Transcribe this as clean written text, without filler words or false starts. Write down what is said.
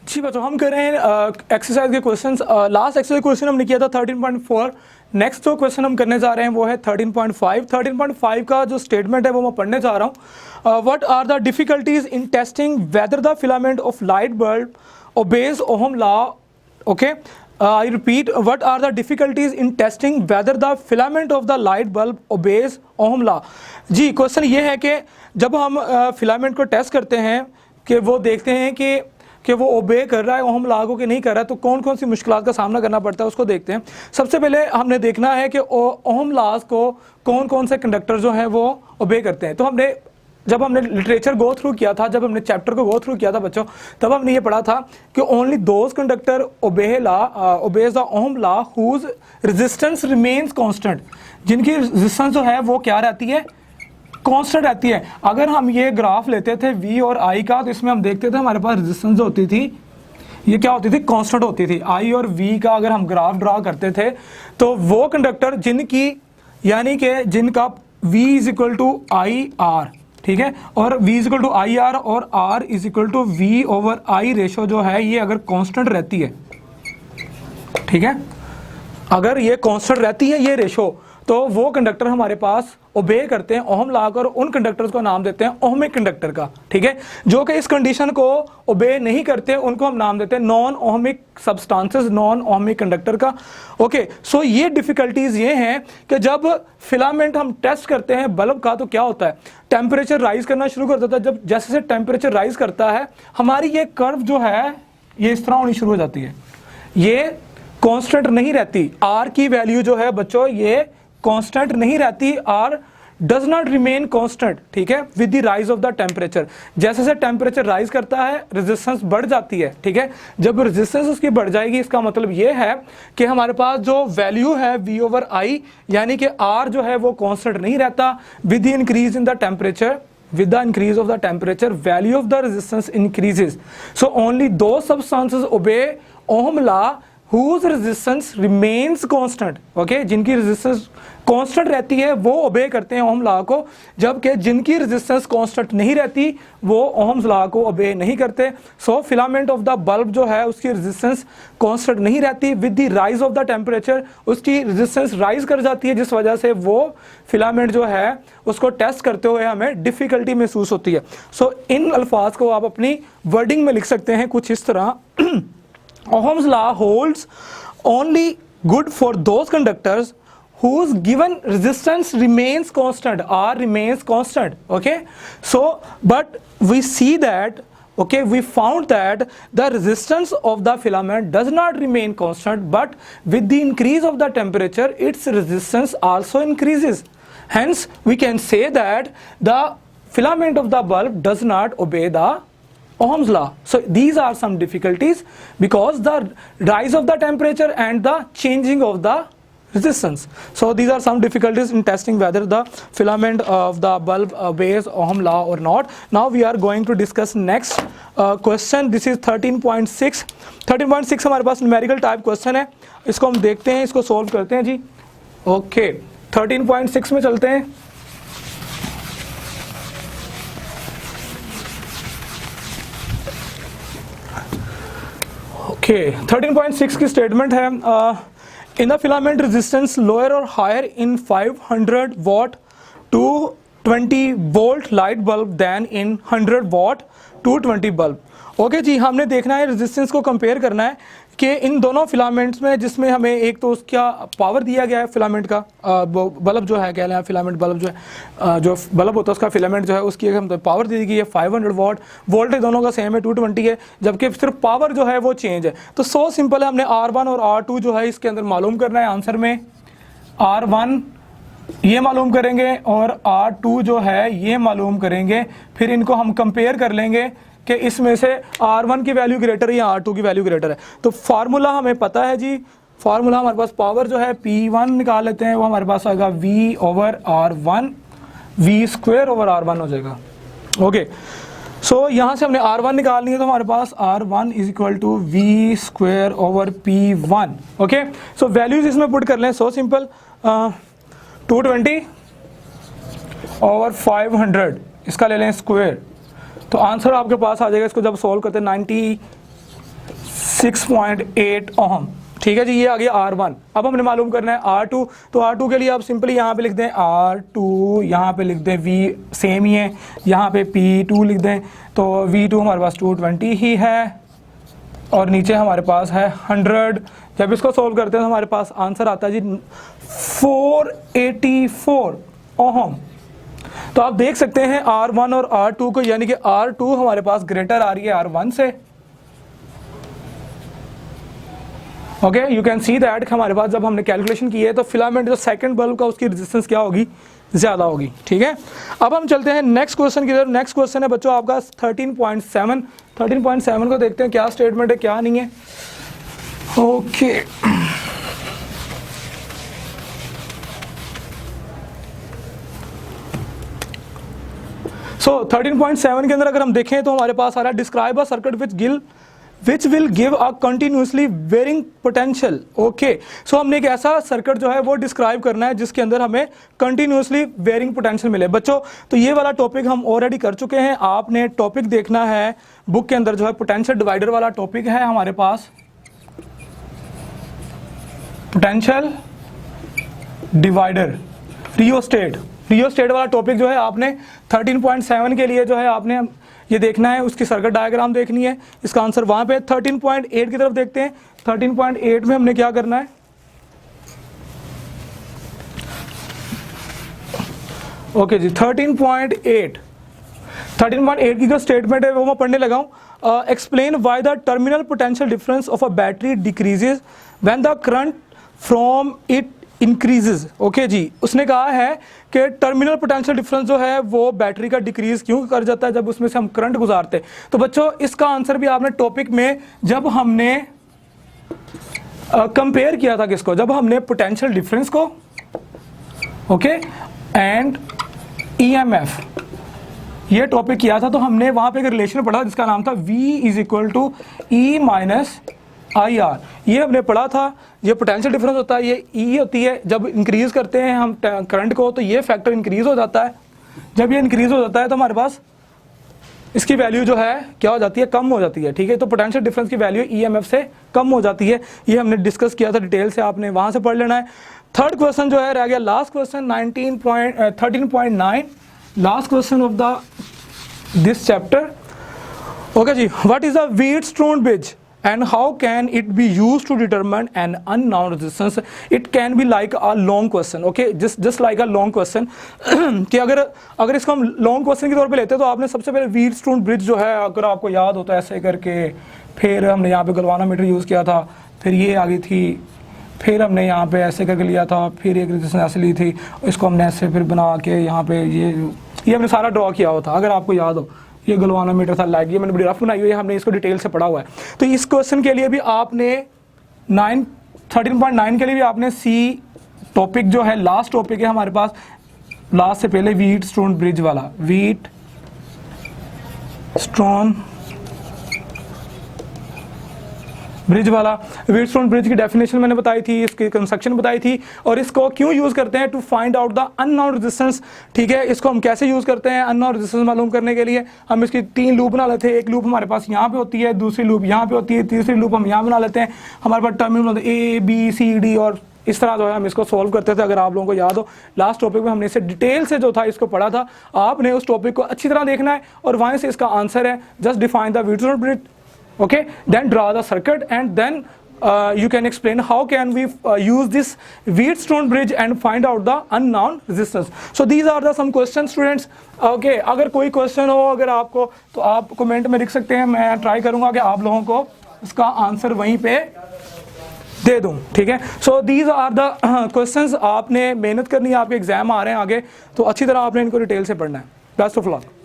जी बच्चों, हम कर रहे हैं एक्सरसाइज के क्वेश्चन। लास्ट एक्सरसाइज क्वेश्चन हमने किया था 13.4। नेक्स्ट जो क्वेश्चन हम करने जा रहे हैं वो है 13.5। 13.5 का जो स्टेटमेंट है वो मैं पढ़ने जा रहा हूँ। What are the difficulties in testing whether the filament of light bulb obeys Ohm law. Okay, I repeat, what are the difficulties in testing whether the filament of the light bulb obeys Ohm law? Ji, question ये है कि जब हम filament को test करते हैं कि वो देखते हैं कि वो ओबे कर रहा है ओहम लॉ को कि नहीं कर रहा है, तो कौन कौन सी मुश्किलात का सामना करना पड़ता है उसको देखते हैं। सबसे पहले हमने देखना है कि ओहम लॉज को कौन कौन से कंडक्टर जो हैं वो ओबे करते हैं। तो जब हमने लिटरेचर गो थ्रू किया था, जब हमने चैप्टर को गो थ्रू किया था बच्चों, तब हमने ये पढ़ा था कि only those conductor obeys the Ohm law whose resistance remains constant, जिनकी रेजिस्टेंस जो है वो क्या रहती है, कांस्टेंट रहती है। अगर हम ये ग्राफ लेते थे V और I का, तो इसमें हम देखते थे हमारे पास रेजिस्टेंस जो होती थी ये क्या होती थी, कांस्टेंट होती थी। I और V का अगर हम ग्राफ ड्रा करते थे तो वो कंडक्टर जिनकी यानी कि जिनका V is equal to I R, ठीक है, और V is equal to I R और R is equal to V over I ratio जो है ये अगर कांस्टेंट रहती है, ठीक है, अगर ये कांस्टेंट रहती है ये रेशो, तो वो कंडक्टर हमारे पास ओबे करते हैं ओहम लॉ को, और उन कंडक्टर्स को नाम देते हैं ओहमिक कंडक्टर का, ठीक है। जो कि इस कंडीशन को ओबे नहीं करते उनको हम नाम देते हैं non ohmic substances, non ohmic conductor का। ओके, सो ये डिफिकल्टीज ये हैं कि जब फिलामेंट हम टेस्ट करते हैं बल्ब का, तो क्या होता है, टेम्परेचर राइज करना शुरू कर देता है। जब जैसे से टेम्परेचर राइज करता है हमारी ये कर्व जो है ये इस तरह होनी शुरू हो जाती है, ये कांस्टेंट नहीं रहती। आर की वैल्यू जो है बच्चों ये कांस्टेंट नहीं रहती, R does not remain constant, ठीक है, with the rise of the temperature. जैसे से टेम्परेचर राइज करता है रेजिस्टेंस बढ़ जाती है, ठीक है। जब रेजिस्टेंस उसकी बढ़ जाएगी इसका मतलब ये है कि हमारे पास जो वैल्यू है V ओवर I यानी कि R जो है वो कांस्टेंट नहीं रहता। With the increase in the temperature, with the increase of the temperature, value of the resistance increases. So only those substances obey Ohm law whose resistance remains constant. Okay, जिनकी resistance constant रहती है वो obey करते हैं Ohm law को, जबकि जिनकी resistance constant नहीं रहती वो Ohm's law को obey नहीं करते। So filament of the bulb जो है उसकी resistance constant नहीं रहती, with the rise of the temperature उसकी resistance rise कर जाती है, जिस वजह से वो फिलामेंट जो है उसको टेस्ट करते हुए हमें डिफिकल्टी महसूस होती है। सो इन अल्फाज को आप अपनी वर्डिंग में लिख सकते हैं कुछ इस तरह, Ohm's law holds only good for those conductors whose given resistance remains constant, R remains constant. Okay, so but we see that, okay, we found that the resistance of the filament does not remain constant, but with the increase of the temperature its resistance also increases. Hence we can say that the filament of the bulb does not obey the Ohm's law. So these are some difficulties because the rise of the temperature and the changing of the resistance. So these are some difficulties in testing whether the filament of the bulb obeys Ohm law or not. Now we are going to discuss next question. This is 13.6. 13.6 हमारे पास numerical type question है, इसको हम देखते हैं, इसको solve करते हैं जी। Okay, 13.6 में चलते हैं। Okay, 13.6 की स्टेटमेंट है, in the filament resistance lower और higher in 500 watt two 20 volt light bulb then in 100 watt two 20 bulb. Okay जी, हमने देखना है रेजिस्टेंस को कंपेयर करना है कि इन दोनों फिलामेंट्स में, जिसमें हमें एक तो उसका पावर दिया गया है फिलामेंट का, बल्ब जो है, कह रहे हैं फिलामेंट बल्ब जो है, जो बल्ब होता है उसका फिलामेंट जो है उसकी हम तो पावर दी गई है 500 वॉट, वोल्टेज दोनों का सेम है 220 है, जबकि सिर्फ पावर जो है वो चेंज है। तो सो सिंपल है, हमने R1 और R2 जो है इसके अंदर मालूम करना है। आंसर में R1 ये मालूम करेंगे और R2 जो है ये मालूम करेंगे, फिर इनको हम कंपेयर कर लेंगे कि इसमें से R1 की वैल्यू ग्रेटर है या R2 की वैल्यू ग्रेटर है। तो फार्मूला हमें पता है जी, फार्मूला हमारे पास पावर जो है P1 निकाल लेते हैं, वो हमारे पास आएगा V over R1, V square over R1 हो जाएगा। ओके, सो यहाँ से हमने R1 निकालनी है, तो हमारे पास R1 is equal to V square over P1। Okay, so values इसमें पुट कर लें, सो सिंपल, 220 ओवर 500 इसका ले लें स्क्वायर, तो आंसर आपके पास आ जाएगा। इसको जब सॉल्व करते हैं 6.8 ओम। ठीक है जी, ये आ गया R1। अब हमने मालूम करना है R2। तो R2 के लिए आप सिंपली यहाँ पे लिख दें R2, यहाँ पे लिख दें V सेम ही है, यहाँ पे P2 लिख दें। तो V2 हमारे पास 220 ही है और नीचे हमारे पास है 100। जब इसको सोल्व करते हैं तो हमारे पास आंसर आता है जी 484 ओम। तो आप देख सकते हैं R1 और R2 को, यानी कि R2 हमारे पास ग्रेटर आ रही है R1 से। Okay, you can see that हमारे पास जब हमने कैलकुलेशन की है तो फिलामेंट जो सेकंड बल्ब का उसकी रेजिस्टेंस क्या होगी, ज़्यादा होगी। ठीक है, अब हम चलते हैं नेक्स्ट क्वेश्चन की तरफ। नेक्स्ट क्वेश्चन है बच्चों आपका 13.7। 13.7 को देखते हैं क्या स्टेटमेंट है क्या नहीं है। ओके, सो 13.7 के अंदर अगर हम देखें तो हमारे पास आ रहा है describe a circuit which will give a continuously varying potential. Okay, so हमने एक ऐसा सर्किट जो है वो डिस्क्राइब करना है जिसके अंदर हमें कंटिन्यूसली वेरिंग पोटेंशियल मिले। बच्चों तो ये वाला टॉपिक हम ऑलरेडी कर चुके हैं। आपने टॉपिक देखना है बुक के अंदर, जो है पोटेंशियल डिवाइडर वाला टॉपिक है हमारे पास, पोटेंशियल डिवाइडर रियोस्टेट वाला टॉपिक जो है आपने 13.7 के लिए जो है आपने ये देखना है, उसकी सर्किट डायग्राम देखनी है। इसका आंसर वहां पे 13.8 की तरफ देखते हैं। 13.8 में हमने क्या करना है, ओके जी 13.8 की जो स्टेटमेंट है वो मैं पढ़ने लगा हूं। Explain why the terminal potential difference of a battery decreases when the current from it increases. Okay जी, उसने कहा है कि टर्मिनल पोटेंशियल डिफरेंस जो है वो बैटरी का डिक्रीज क्यों कर जाता है जब उसमें से हम करंट गुजारते हैं। तो बच्चों इसका आंसर भी आपने टॉपिक में जब हमने कंपेयर किया था किसको, जब हमने पोटेंशियल डिफरेंस को ओके एंड ईएमएफ ये टॉपिक किया था, तो हमने वहां पे एक रिलेशन पढ़ा जिसका नाम था V is equal to E minus IR। ये हमने पढ़ा था। ये पोटेंशियल डिफरेंस होता है, ये E होती है। जब इंक्रीज करते हैं हम करंट को तो ये फैक्टर इंक्रीज हो जाता है। जब ये इंक्रीज हो जाता है तो हमारे पास इसकी वैल्यू जो है क्या हो जाती है, कम हो जाती है। ठीक है, तो पोटेंशियल डिफरेंस की वैल्यू EMF से कम हो जाती है। ये हमने डिस्कस किया था डिटेल से, आपने वहां से पढ़ लेना है। थर्ड क्वेश्चन जो है रह गया last question 13.9, last question of the this chapter. Okay जी, what is the Wheatstone bridge and how can it be used to determine an unknown resistance? It can be like a long question, okay, just like a long question कि अगर इसको हम long question के तौर पे लेते हैं तो आपने सबसे पहले व्हीटस्टोन ब्रिज जो है, अगर आपको याद होता है ऐसे करके, फिर हमने यहाँ पे गलवानोमीटर यूज़ किया था, फिर ये आ गई थी, फिर हमने यहाँ पे ऐसे करके लिया था, फिर एक रेजिस्टेंस ऐसे ली थी, इसको हमने ऐसे फिर बना के यहाँ पे ये हमने सारा ड्रॉ किया हुआ था, अगर आपको याद हो। ये गलवानोमीटर था लैग, ये मैंने बड़ी रफ बनाई हुई है, हमने इसको डिटेल से पढ़ा हुआ है। तो इस क्वेश्चन के लिए भी आपने 13.9 के लिए भी आपने सी टॉपिक जो है लास्ट टॉपिक है हमारे पास, लास्ट से पहले व्हीटस्टोन ब्रिज वाला, व्हीटस्टोन ब्रिज की डेफिनेशन मैंने बताई थी, इसकी कंस्ट्रक्शन बताई थी, और इसको क्यों यूज करते हैं, to find out the unknown resistance. ठीक है, इसको हम कैसे यूज करते हैं अननोन रेजिस्टेंस मालूम करने के लिए। हम इसकी 3 लूप बना लेते हैं। एक लूप हमारे पास यहाँ पे होती है, दूसरी लूप यहाँ पे होती है, तीसरी लूप हम यहाँ बना लेते हैं। हमारे पास टर्मिनल ABCD और इस तरह जो है हम इसको सॉल्व करते थे। अगर आप लोगों को याद हो लास्ट टॉपिक में हमने इसे डिटेल से जो था इसको पढ़ा था। आपने उस टॉपिक को अच्छी तरह देखना है और वहीं से इसका आंसर है just define the Wheatstone bridge, okay, then draw the circuit and then you can explain how can we use this Wheatstone bridge and find out the unknown resistance. So these are the some questions students. Okay, अगर कोई question हो अगर आपको तो आप comment में लिख सकते हैं, मैं ट्राई करूंगा कि आप लोगों को इसका आंसर वहीं पे दे दूं। ठीक है, so these are the questions. आपने मेहनत करनी है, आपके एग्जाम आ रहे हैं आगे, तो अच्छी तरह आपने इनको डिटेल से पढ़ना है। Best of luck.